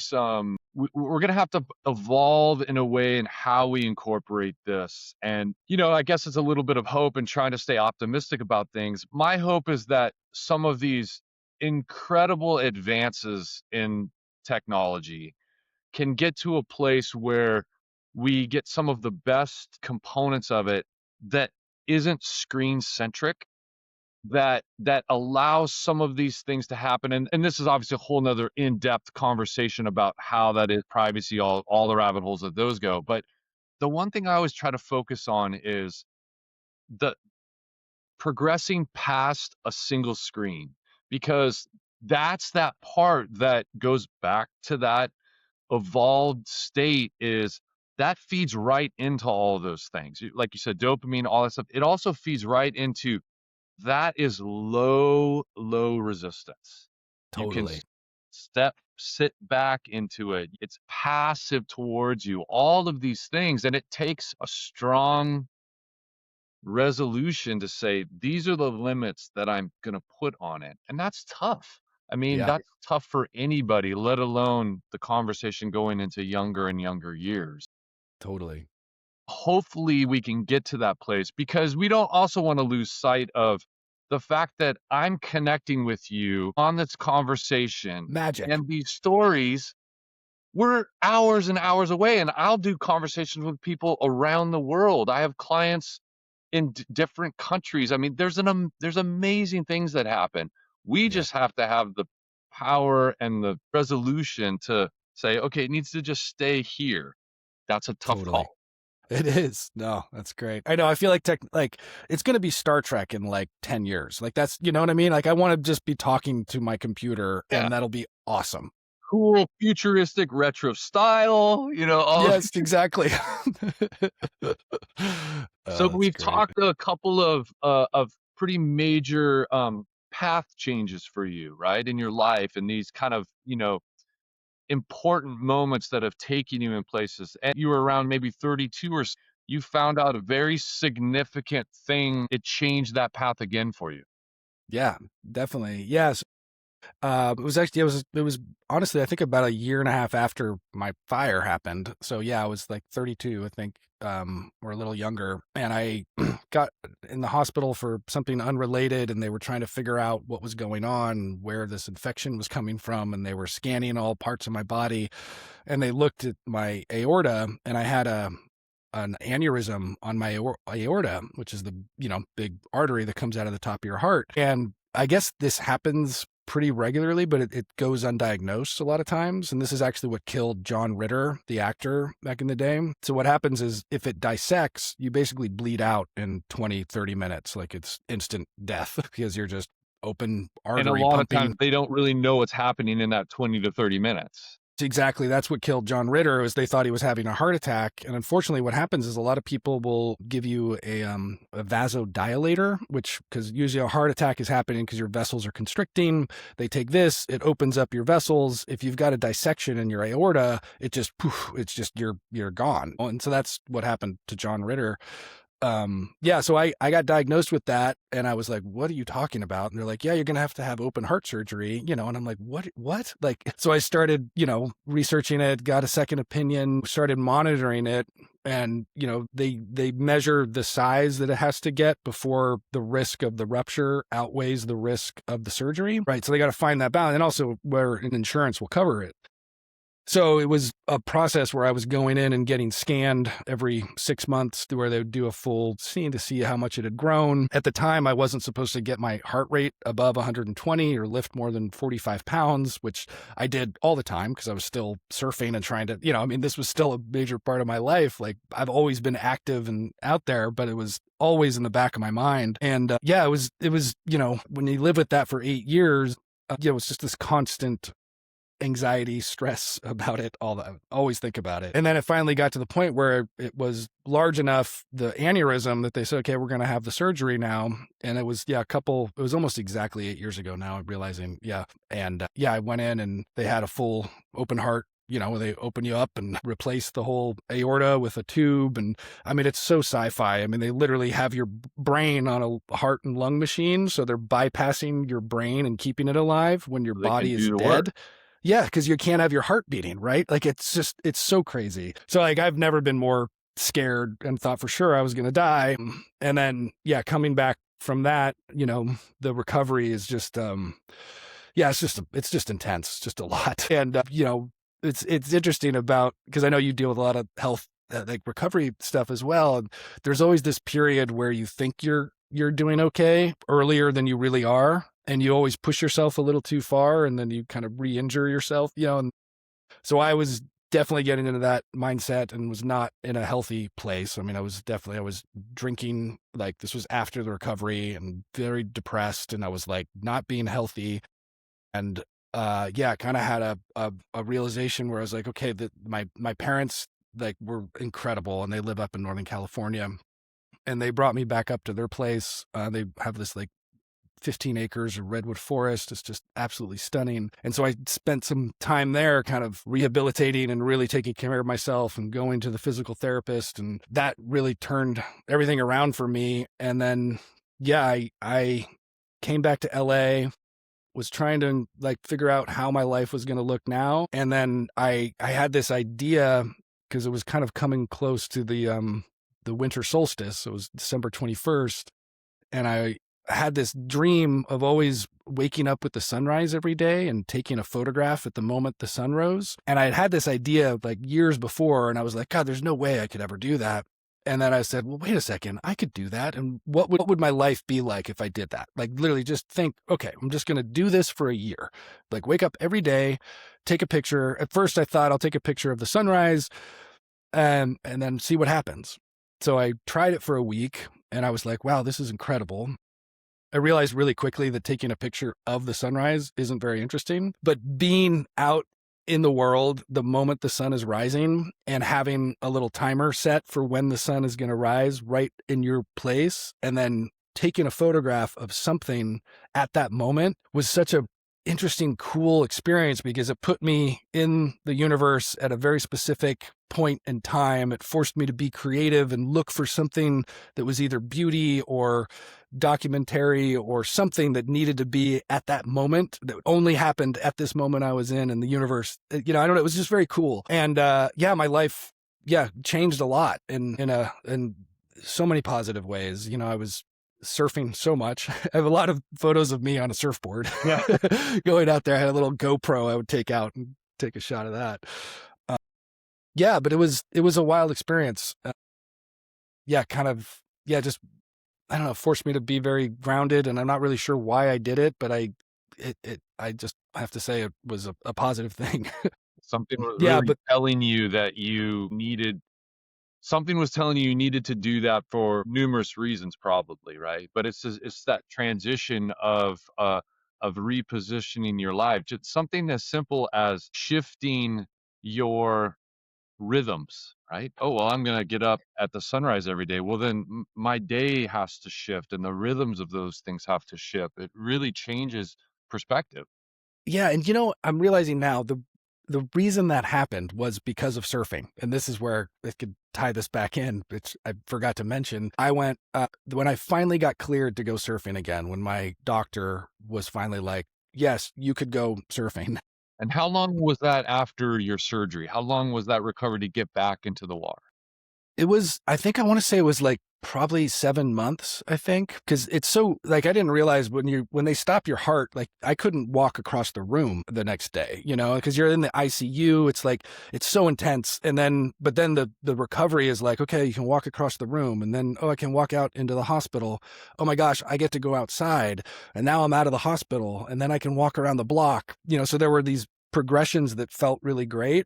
we're going to have to evolve in a way in how we incorporate this. And, I guess it's a little bit of hope and trying to stay optimistic about things. My hope is that some of these incredible advances in technology can get to a place where we get some of the best components of it that isn't screen centric, that allows some of these things to happen. And this is obviously a whole nother in-depth conversation about how that is privacy, all the rabbit holes that those go. But the one thing I always try to focus on is the progressing past a single screen, because that's that part that goes back to that evolved state, is that feeds right into all of those things. Like you said, dopamine, all that stuff. It also feeds right into that is low resistance. You can Totally. sit back into it. It's passive towards you. All of these things, and it takes a strong resolution to say, these are the limits that I'm going to put on it. And that's tough. I mean, Yeah, that's tough for anybody, let alone the conversation going into younger and younger years. totally. Hopefully we can get to that place, because we don't also want to lose sight of the fact that I'm connecting with you on this conversation, Magic. and these stories, we're hours and hours away, and I'll do conversations with people around the world. I have clients in different countries. I mean, there's amazing things that happen. We Yeah, just have to have the power and the resolution to say, okay, it needs to just stay here. That's a tough totally. call. It is. No, that's great. I know. I feel like like it's going to be Star Trek in like 10 years. Like that's, you know what I mean? Like I want to just be talking to my computer, Yeah. and that'll be awesome. Cool, futuristic, retro style, all. Yes, exactly. So Oh, that's we've great. talked a couple of pretty major path changes for you, right, in your life, and these kind of, important moments that have taken you in places. And you were around maybe 32 or you found out a very significant thing. It changed that path again for you. Yeah, definitely. Yes. It was actually it was honestly, I think about a year and a half after my fire happened. So yeah, I was like 32, I think, or a little younger, and I got in the hospital for something unrelated, and they were trying to figure out what was going on, where this infection was coming from, and they were scanning all parts of my body, and they looked at my aorta, and I had an aneurysm on my aorta, which is the big artery that comes out of the top of your heart. And I guess this happens pretty regularly, but it goes undiagnosed a lot of times. And this is actually what killed John Ritter, the actor, back in the day. So what happens is if it dissects, you basically bleed out in 20, 30 minutes. Like it's instant death because you're just open And a artery lot of times pumping. they don't really know what's happening in that 20 to 30 minutes. Exactly. That's what killed John Ritter, was they thought he was having a heart attack. And unfortunately, what happens is a lot of people will give you a vasodilator, which, because usually a heart attack is happening because your vessels are constricting. They take this, it opens up your vessels. If you've got a dissection in your aorta, it just, poof, it's just, you're gone. And so that's what happened to John Ritter. Yeah, so I got diagnosed with that, and I was like, what are you talking about? And they're like, yeah, you're gonna have to have open heart surgery, and I'm like, what, like, so I started researching it, got a second opinion, started monitoring it, and they measure the size that it has to get before the risk of the rupture outweighs the risk of the surgery, right? So they got to find that balance, and also where an insurance will cover it. So it was a process where I was going in and getting scanned every 6 months, to where they would do a full scene to see how much it had grown. At the time, I wasn't supposed to get my heart rate above 120 or lift more than 45 pounds, which I did all the time because I was still surfing and trying to, this was still a major part of my life. Like I've always been active and out there, but it was always in the back of my mind. And yeah, it was, when you live with that for 8 years, it's just this constant anxiety, stress about it, all that. Always think about it. And then it finally got to the point where it was large enough, the aneurysm, that they said, okay, we're going to have the surgery now. And it was, it was almost exactly 8 years ago now, I'm realizing. Yeah. And I went in and they had a full open heart, where they open you up and replace the whole aorta with a tube. And I mean, it's so sci-fi. I mean, they literally have your brain on a heart and lung machine. So they're bypassing your brain and keeping it alive when your body is dead. Work. Yeah, because you can't have your heart beating, right? Like, it's so crazy. So like, I've never been more scared and thought for sure I was going to die. And then, coming back from that, the recovery is just, it's just intense. It's just a lot. And, it's interesting because I know you deal with a lot of health, like recovery stuff as well. And there's always this period where you think you're doing okay earlier than you really are. And you always push yourself a little too far, and then you kind of re-injure yourself, and so I was definitely getting into that mindset and was not in a healthy place. I mean, I was drinking, like, this was after the recovery, and very depressed, and I was like not being healthy. And kind of had a realization where I was like, okay, my parents, like, were incredible, and they live up in Northern California, and they brought me back up to their place. They have this like 15 acres of redwood forest. It's just absolutely stunning. And so I spent some time there kind of rehabilitating and really taking care of myself and going to the physical therapist. And that really turned everything around for me. And then, I came back to LA, was trying to like figure out how my life was going to look now. And then I had this idea, because it was kind of coming close to the winter solstice. It was December 21st. And I had this dream of always waking up with the sunrise every day and taking a photograph at the moment the sun rose. And I had this idea like years before, and I was like, God, there's no way I could ever do that. And then I said, well, wait a second, I could do that. And what would my life be like if I did that? Like, literally just think, okay, I'm just going to do this for a year. Like, wake up every day, take a picture. At first I thought I'll take a picture of the sunrise and then see what happens. So I tried it for a week, and I was like, wow, this is incredible. I realized really quickly that taking a picture of the sunrise isn't very interesting, but being out in the world the moment the sun is rising and having a little timer set for when the sun is going to rise right in your place, and then taking a photograph of something at that moment was such a interesting, cool experience, because it put me in the universe at a very specific point in time. It forced me to be creative and look for something that was either beauty or documentary or something that needed to be at that moment, that only happened at this moment I was in the universe. I don't know. It was just very cool. And my life, changed a lot in so many positive ways. I was surfing so much. I have a lot of photos of me on a surfboard, going out there. I had a little GoPro I would take out and take a shot of that. But it was a wild experience. Just, I don't know, forced me to be very grounded, and I'm not really sure why I did it, but I just have to say it was a positive thing. Something was really telling you that you needed. Something was telling you needed to do that for numerous reasons, probably, right? But it's that transition of repositioning your life. Just something as simple as shifting your rhythms, right? Oh, well, I'm going to get up at the sunrise every day. Well, then my day has to shift, and the rhythms of those things have to shift. It really changes perspective. Yeah, and I'm realizing now the reason that happened was because of surfing. And this is where it could tie this back in, which I forgot to mention. I went, when I finally got cleared to go surfing again, when my doctor was finally like, yes, you could go surfing. And how long was that after your surgery? How long was that recovery to get back into the water? It was, I want to say it was like probably 7 months, I think. Cause it's so, like, I didn't realize when they stop your heart, like, I couldn't walk across the room the next day, cause you're in the ICU. It's like, it's so intense. And then, but then the recovery is like, okay, you can walk across the room, and then, oh, I can walk out into the hospital. Oh my gosh, I get to go outside, and now I'm out of the hospital, and then I can walk around the block, so there were these progressions that felt really great.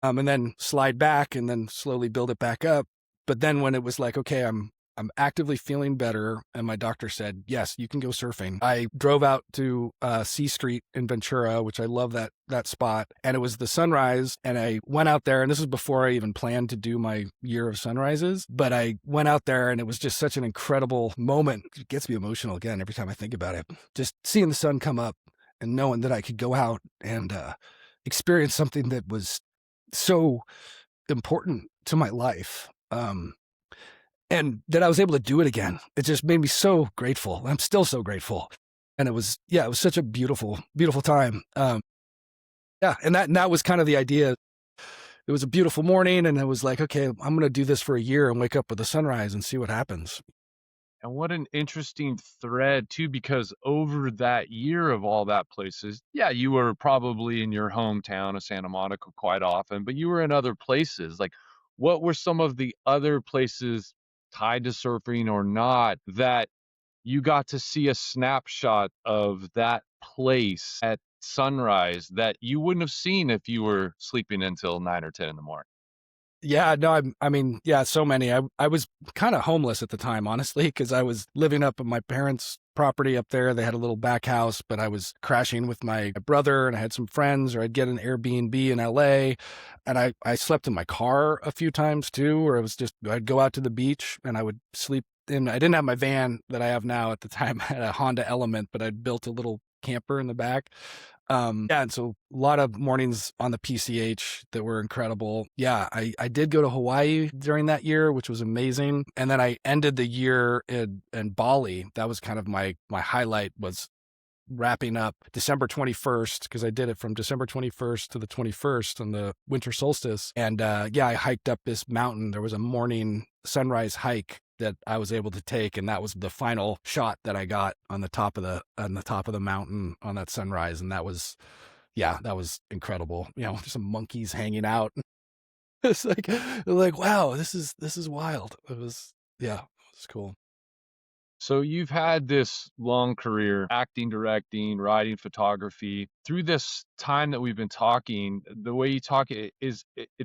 And then slide back and then slowly build it back up. But then when it was like, okay, I'm I'm actively feeling better. And my doctor said, yes, you can go surfing. I drove out to C Street in Ventura, which I love that spot. And it was the sunrise. And I went out there, and this was before I even planned to do my year of sunrises. But I went out there, and it was just such an incredible moment. It gets me emotional again every time I think about it. Just seeing the sun come up and knowing that I could go out and experience something that was so important to my life. And that I was able to do it again. It just made me so grateful. I'm still so grateful. And it was such a beautiful, beautiful time. And that was kind of the idea. It was a beautiful morning, and it was like, okay, I'm going to do this for a year and wake up with the sunrise and see what happens. And what an interesting thread too, because over that year of all that places, yeah, you were probably in your hometown of Santa Monica quite often, but you were in other places. Like, what were some of the other places tied to surfing or not that you got to see a snapshot of that place at sunrise that you wouldn't have seen if you were sleeping until 9 or 10 in the morning? Yeah, no, I mean, yeah, so many. I was kind of homeless at the time, honestly, because I was living up at my parents' property up there. They had a little back house, but I was crashing with my brother, and I had some friends, or I'd get an Airbnb in LA. And I slept in my car a few times too, or I'd go out to the beach and I would sleep in. I didn't have my van that I have now at the time. I had a Honda Element, but I'd built a little camper in the back. And so a lot of mornings on the PCH that were incredible. Yeah, I did go to Hawaii during that year, which was amazing. And then I ended the year in Bali. That was kind of my highlight, was wrapping up December 21st, because I did it from December 21st to the 21st on the winter solstice. And I hiked up this mountain. There was a morning sunrise hike that I was able to take, and that was the final shot that I got on the top of the mountain on that sunrise. And that was incredible. There's some monkeys hanging out. It's like wow, this is wild. It was cool. So you've had this long career, acting, directing, writing, photography. Through this time that we've been talking, the way you talk it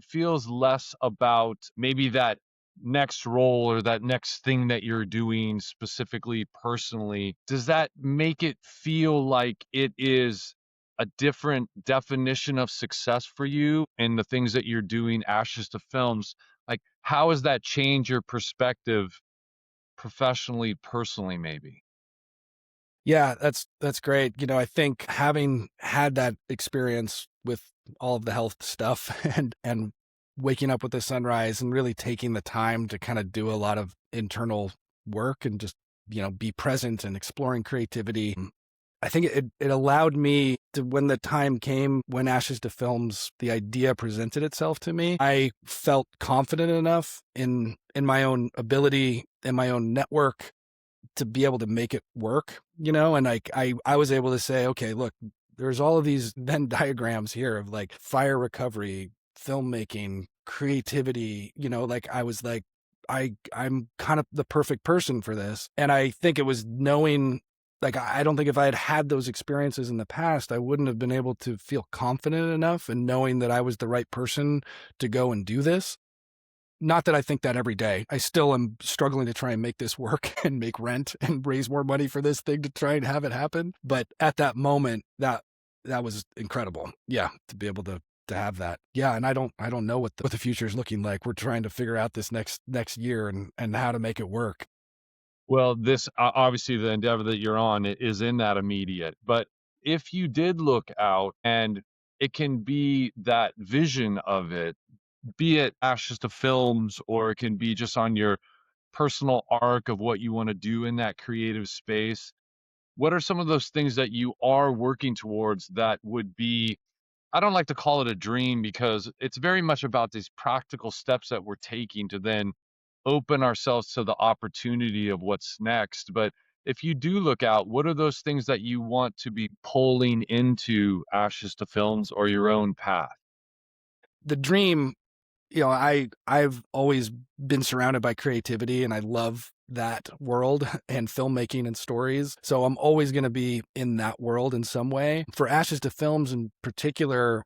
feels less about maybe that next role or that next thing that you're doing specifically personally. Does that make it feel like it is a different definition of success for you and the things that you're doing, Ashes to Films? Like, how has that changed your perspective professionally, personally, maybe? Yeah, that's great. I think having had that experience with all of the health stuff and waking up with the sunrise and really taking the time to kind of do a lot of internal work and just, be present and exploring creativity. I think it allowed me to, when the time came, when Ashes to Films, the idea presented itself to me, I felt confident enough in my own ability and my own network to be able to make it work, and I was able to say, okay, look, there's all of these Venn diagrams here of like fire recovery, filmmaking, creativity, I was like, I'm kind of the perfect person for this. And I think it was knowing, like, I don't think if I had had those experiences in the past, I wouldn't have been able to feel confident enough in knowing that I was the right person to go and do this. Not that I think that every day. I still am struggling to try and make this work and make rent and raise more money for this thing to try and have it happen. But at that moment, that was incredible. Yeah, to be able to have that. Yeah, and I don't know what the future is looking like. We're trying to figure out this next year and how to make it work. Well, this obviously the endeavor that you're on is in that immediate. But if you did look out, and it can be that vision of it, be it Ashes to Films, or it can be just on your personal arc of what you want to do in that creative space. What are some of those things that you are working towards that would be, I don't like to call it a dream, because it's very much about these practical steps that we're taking to then open ourselves to the opportunity of what's next. But if you do look out, what are those things that you want to be pulling into Ashes to Films or your own path? The dream, I've always been surrounded by creativity, and I love that world and filmmaking and stories. So I'm always going to be in that world in some way. For Ashes to Films in particular,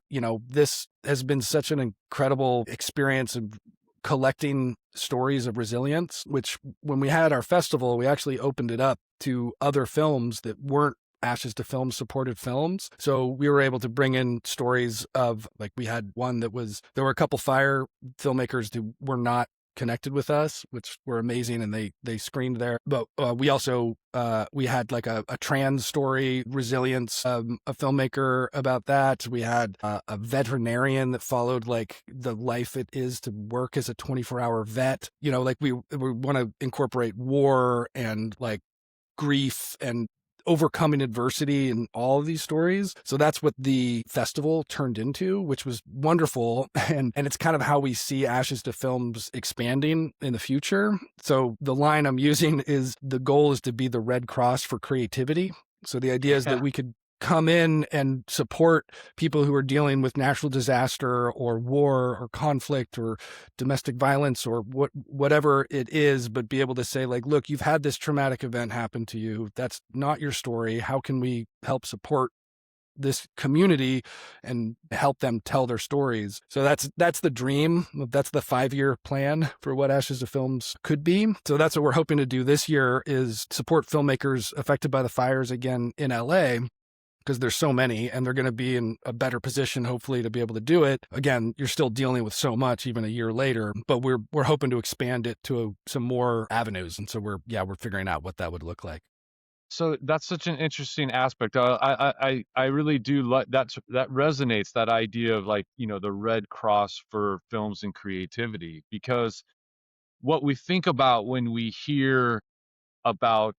this has been such an incredible experience of collecting stories of resilience, which when we had our festival, we actually opened it up to other films that weren't Ashes to Film supported films. So we were able to bring in stories of, like, we had one that was, there were a couple fire filmmakers who were not connected with us, which were amazing, and they screened there. But we also we had like a trans story, resilience, a filmmaker about that. We had a veterinarian that followed like the life it is to work as a 24-hour vet. You know, like we want to incorporate war and like grief and overcoming adversity in all of these stories. So that's what the festival turned into, which was wonderful. And it's kind of how we see Ashes to Films expanding in the future. So the line I'm using is, the goal is to be the Red Cross for creativity. So the idea is that we could come in and support people who are dealing with natural disaster or war or conflict or domestic violence or whatever it is, but be able to say, like, look, you've had this traumatic event happen to you. That's not your story. How can we help support this community and help them tell their stories? So that's the dream. That's the 5-year plan for what Ashes to Films could be. So that's what we're hoping to do this year, is support filmmakers affected by the fires again in LA, because there's so many, and they're going to be in a better position, hopefully, to be able to do it. Again, you're still dealing with so much even a year later, but we're hoping to expand it to some more avenues. And so we're figuring out what that would look like. So that's such an interesting aspect. I really do like that. That resonates, that idea of, like, you know, the Red Cross for films and creativity, because what we think about when we hear about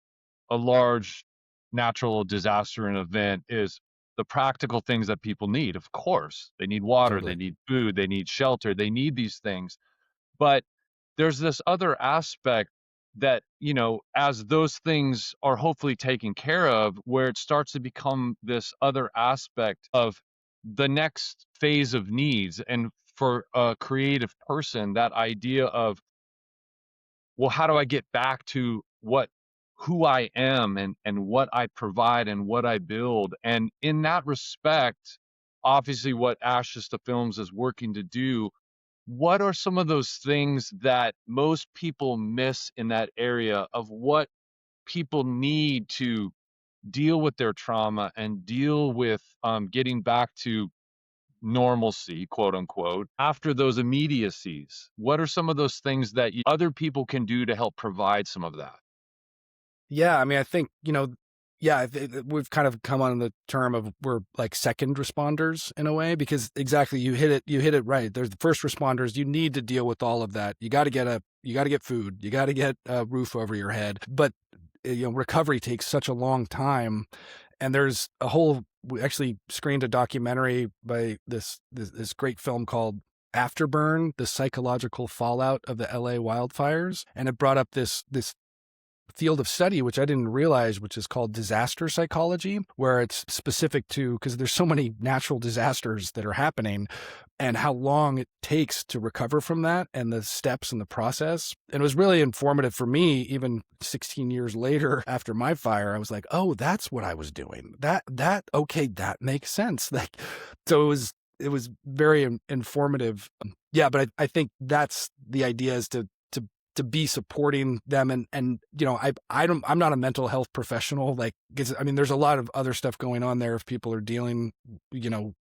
a large natural disaster and event is the practical things that people need. Of course, they need water, Totally. they need food, they need shelter, they need these things. But there's this other aspect that, you know, as those things are hopefully taken care of, where it starts to become this other aspect of the next phase of needs. And for a creative person, that idea of, well, how do I get back to who I am and what I provide and what I build? And in that respect, obviously what Ashes to Films is working to do, what are some of those things that most people miss in that area of what people need to deal with their trauma and deal with getting back to normalcy, quote unquote, after those immediacies? What are some of those things that other people can do to help provide some of that? Yeah, I mean, I think, you know, yeah, we've kind of come on the term of, we're like second responders in a way, because exactly, you hit it right. There's the first responders. You need to deal with all of that. You got to get food. You got to get a roof over your head. But, you know, recovery takes such a long time. And there's we actually screened a documentary by this great film called Afterburn, the psychological fallout of the LA wildfires. And it brought up this field of study, which I didn't realize, which is called disaster psychology, where it's specific to, because there's so many natural disasters that are happening, and how long it takes to recover from that, and the steps and the process. And it was really informative for me, even 16 years later after my fire. I was like, oh, that's what I was doing. Okay, that makes sense. Like, so it was very informative. Yeah, but I think that's the idea, is to be supporting them. And, you know, I'm not a mental health professional. Like, I mean, there's a lot of other stuff going on there if people are dealing, you know,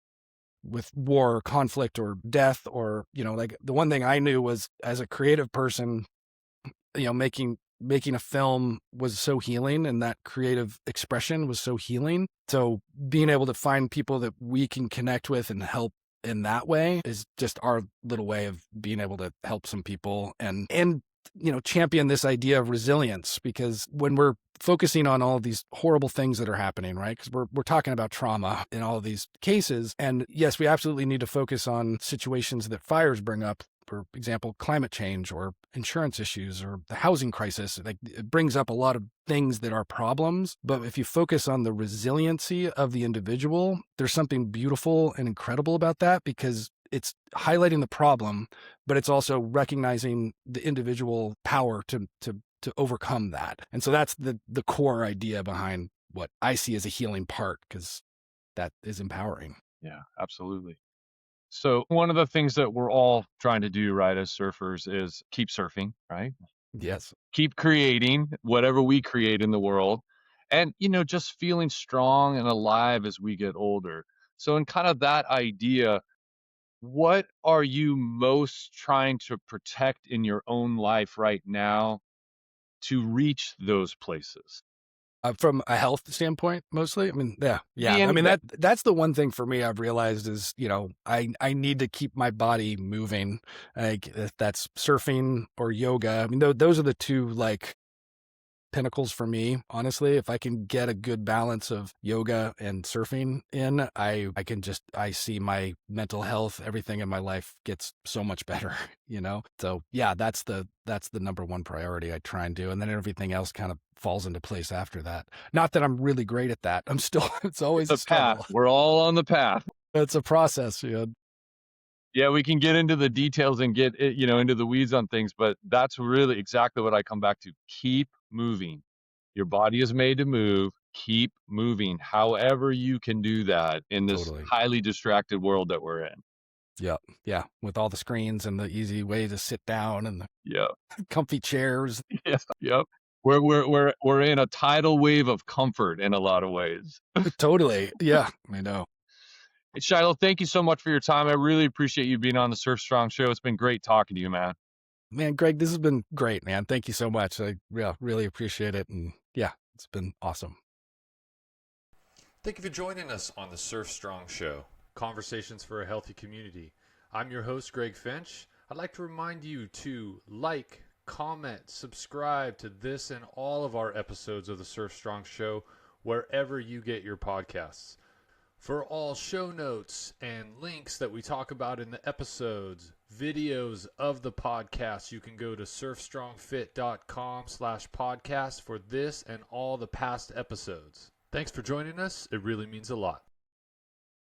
with war or conflict or death, or, you know, like, the one thing I knew was, as a creative person, you know, making a film was so healing, and that creative expression was so healing. So being able to find people that we can connect with and help in that way is just our little way of being able to help some people and you know, champion this idea of resilience. Because when we're focusing on all of these horrible things that are happening, right? Because we're talking about trauma in all of these cases. And yes, we absolutely need to focus on situations that fires bring up, for example, climate change or insurance issues or the housing crisis. Like, it brings up a lot of things that are problems. But if you focus on the resiliency of the individual, there's something beautiful and incredible about that, because it's highlighting the problem, but it's also recognizing the individual power to overcome that. And so that's the core idea behind what I see as a healing part, because that is empowering. Yeah, absolutely. So one of the things that we're all trying to do, right, as surfers is keep surfing, right? Yes. Keep creating whatever we create in the world. And, just feeling strong and alive as we get older. So in kind of that idea, what are you most trying to protect in your own life right now to reach those places? From a health standpoint, mostly. I mean, yeah. I mean, that's the one thing for me I've realized is, I need to keep my body moving. Like if that's surfing or yoga. I mean, those are the two like pinnacles for me, honestly. If I can get a good balance of yoga and surfing in, I see my mental health, everything in my life gets so much better, So yeah, that's the number one priority I try and do. And then everything else kind of falls into place after that. Not that I'm really great at that. It's always a struggle. Path. We're all on the path. It's a process, Yeah, we can get into the details and get into the weeds on things, but that's really exactly what I come back to. Keep moving. Your body is made to move. Keep moving. However you can do that in this Totally. highly distracted world that we're in. Yep. Yeah. With all the screens and the easy way to sit down and the comfy chairs. Yes. Yep. We're in a tidal wave of comfort in a lot of ways. Totally. Yeah, I know. Hey, Shiloh, thank you so much for your time. I really appreciate you being on the Surf Strong show. It's been great talking to you, man. Man, Greg, this has been great, man. Thank you so much. I really appreciate it. And yeah, it's been awesome. Thank you for joining us on the Surf Strong Show, Conversations for a Healthy Community. I'm your host, Greg Finch. I'd like to remind you to like, comment, subscribe to this and all of our episodes of the Surf Strong Show wherever you get your podcasts. For all show notes and links that we talk about in the episodes, videos of the podcast, you can go to surfstrongfit.com/podcast for this and all the past episodes. Thanks for joining us. It really means a lot.